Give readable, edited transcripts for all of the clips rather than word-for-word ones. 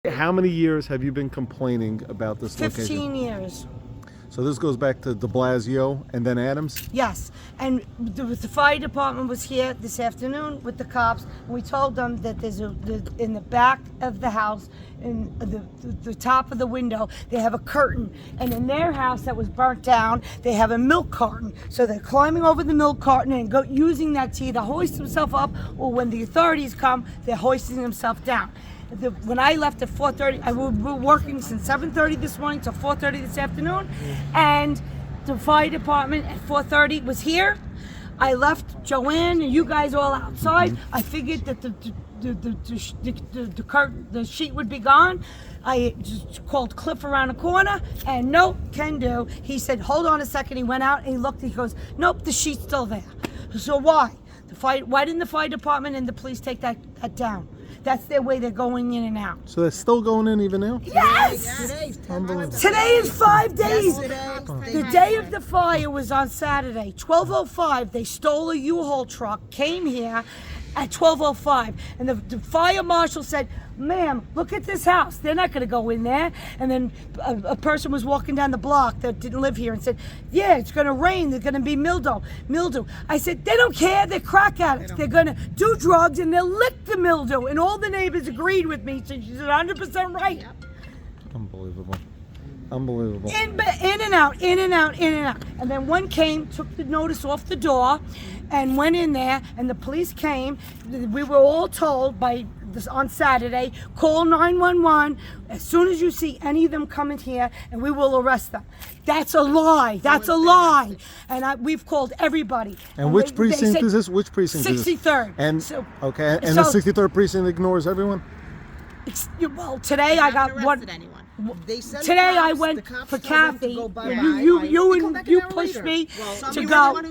How many years have you been complaining about this 15 location? years. So this goes back to de Blasio and then Adams? Yes, and the fire department was here this afternoon with the cops, and we told them that in the back of the house, in the top of the window, they have a curtain, and in their house that was burnt down, they have a milk carton. So they're climbing over the milk carton and using that to either hoist themselves up, or when the authorities come, they're hoisting themselves down. When I left at 4:30, I was working since 7:30 this morning till 4:30 this afternoon, and the fire department at 4:30 was here. I left Joanne and you guys all outside. I figured that the sheet would be gone. I just called Cliff around the corner, and nope, can do. He said, hold on a second. He went out and he looked. He goes, nope, the sheet's still there. So why? Why didn't the fire department and the police take that down? That's their way they're going in and out. So they're still going in even now? Yes! Today is 5 days. The day of the fire was on Saturday. 12:05, they stole a U-Haul truck, came here at 12:05. And the fire marshal said, ma'am, look at this house. They're not going to go in there. And then a person was walking down the block that didn't live here and said, yeah, it's going to rain. There's going to be mildew. I said, they don't care. They're crack addicts. They're going to do drugs and they'll lick the mildew. And all the neighbors agreed with me. So she's 100% right. Unbelievable. Unbelievable. In and out, in and out, in and out. And then one came, took the notice off the door, and went in there, and the police came. We were all told on Saturday, call 911 as soon as you see any of them coming here, and we will arrest them. That's a lie. That's a lie. And we've called everybody. And which precinct is this? Which precinct is this? 63rd. And the 63rd precinct ignores everyone? Well, today I got one. Today I went for Kathy. You pushed me to go.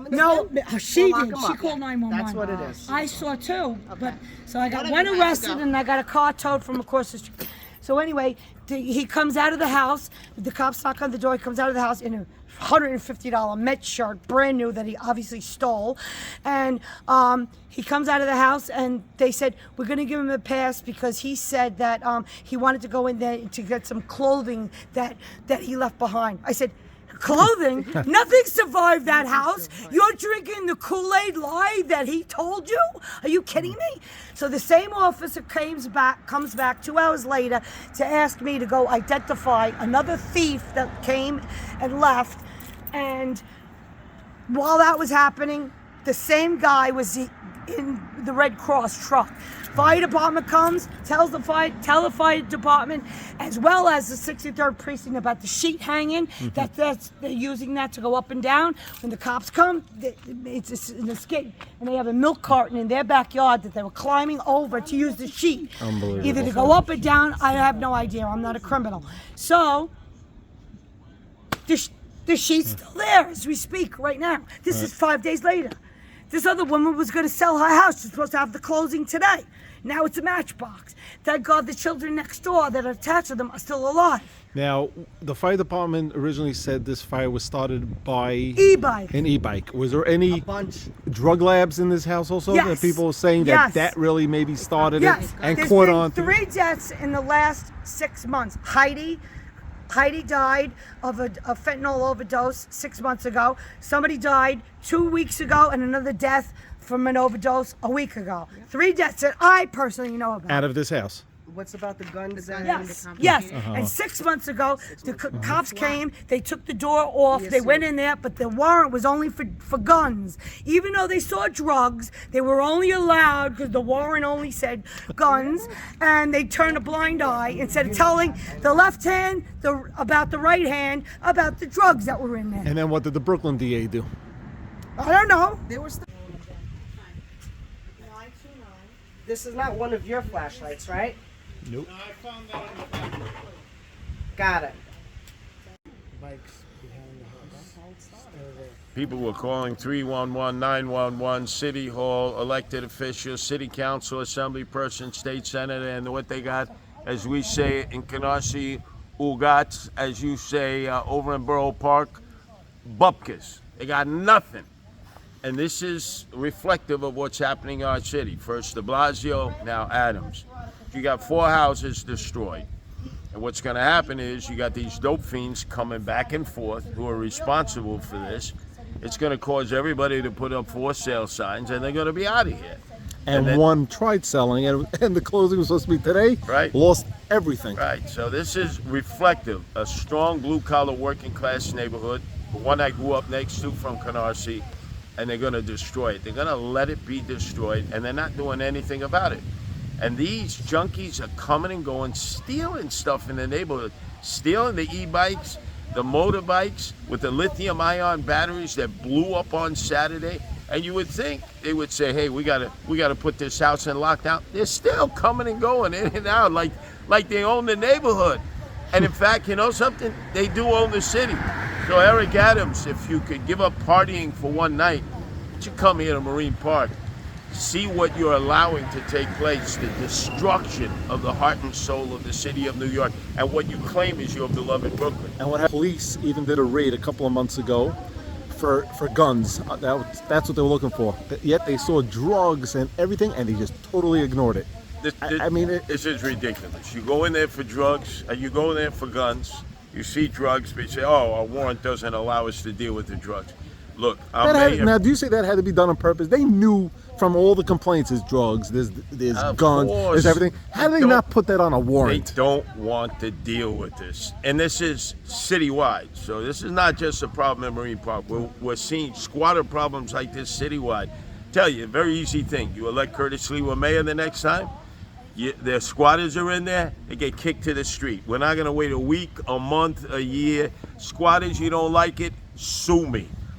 No, she did. She called 911. That's what it is. I saw too. But so I got one arrested and I got a car towed from across the street. So anyway, he comes out of the house. The cops knock on the door. He comes out of the house in a $150 Met shirt, brand new, that he obviously stole. And he comes out of the house, and they said, we're going to give him a pass because he said that he wanted to go in there to get some clothing that he left behind. I said, clothing? Nothing survived that house. You're drinking the Kool-Aid lie that he told you? Are you kidding me? So the same officer comes back 2 hours later to ask me to go identify another thief that came and left. And while that was happening, the same guy was in the Red Cross truck. Fire department comes, tell the fire department, as well as the 63rd precinct, about the sheet hanging. They're using that to go up and down. When the cops come, it's an escape, and they have a milk carton in their backyard that they were climbing over to use the sheet. Unbelievable. Either to go up or down. I have no idea. I'm not a criminal. So the sheet's still there as we speak right now. This is 5 days later. This other woman was going to sell her house. She's supposed to have the closing today. Now it's a matchbox. Thank God the children next door that are attached to them are still alive. Now, the fire department originally said this fire was started by E-bike. an e-bike. Was there any drug labs in this house also? Yes. That people were saying that really maybe started it and There's caught been on. 3 deaths in the last 6 months. Heidi died of a fentanyl overdose 6 months ago. Somebody died 2 weeks ago, and another death from an overdose a week ago. 3 deaths that I personally know about. Out of this house? What's about the guns? Yes. And 6 months ago, the cops came. They took the door off. They went in there, but the warrant was only for guns. Even though they saw drugs, they were only allowed because the warrant only said guns. And they turned a blind eye instead of telling the left hand about the right hand about the drugs that were in there. And then what did the Brooklyn DA do? I don't know. There was. This is not one of your flashlights, right? Nope. No, I found that on the back. Got it. People were calling 311, 911, City Hall, elected officials, City Council, Assembly Person, State Senator, and what they got, as we say in Canarsie, Ugats, as you say over in Borough Park, bupkis. They got nothing. And this is reflective of what's happening in our city. First de Blasio, now Adams. you got 4 houses destroyed. And what's going to happen is you got these dope fiends coming back and forth who are responsible for this. It's going to cause everybody to put up for sale signs, and they're going to be out of here. And then- one tried selling, and the closing was supposed to be today. Right. Lost everything. Right, so this is reflective, a strong blue-collar working-class neighborhood, the one I grew up next to from Canarsie, and they're going to destroy it. They're going to let it be destroyed, and they're not doing anything about it. And these junkies are coming and going, stealing stuff in the neighborhood, stealing the e-bikes, the motorbikes with the lithium-ion batteries that blew up on Saturday. And you would think they would say, "Hey, we gotta put this house in lockdown." They're still coming and going in and out like they own the neighborhood. And in fact, you know something? They do own the city. So Eric Adams, if you could give up partying for one night, would you come here to Marine Park? See what you're allowing to take place, the destruction of the heart and soul of the city of New York, and what you claim is your beloved Brooklyn. And what happened? Police even did a raid a couple of months ago for guns. That's what they were looking for. Yet they saw drugs and everything, and they just totally ignored it. I mean, This is ridiculous. You go in there for drugs, you go in there for guns, you see drugs, but you say, "Oh, our warrant doesn't allow us to deal with the drugs." Look, now, do you say that had to be done on purpose? They knew from all the complaints, there's drugs, there's Of guns, course. there's everything. How do they Don't- not put that on a They warrant? don't want to deal with this. And this is citywide. So this is not just a problem in Marine Park. We're seeing squatter problems like this citywide. Tell you, a very easy thing. You elect Curtis Lee mayor the next time, their squatters are in there, they get kicked to the street. We're not going to wait a week, a month, a year. Squatters, you don't like it, sue me.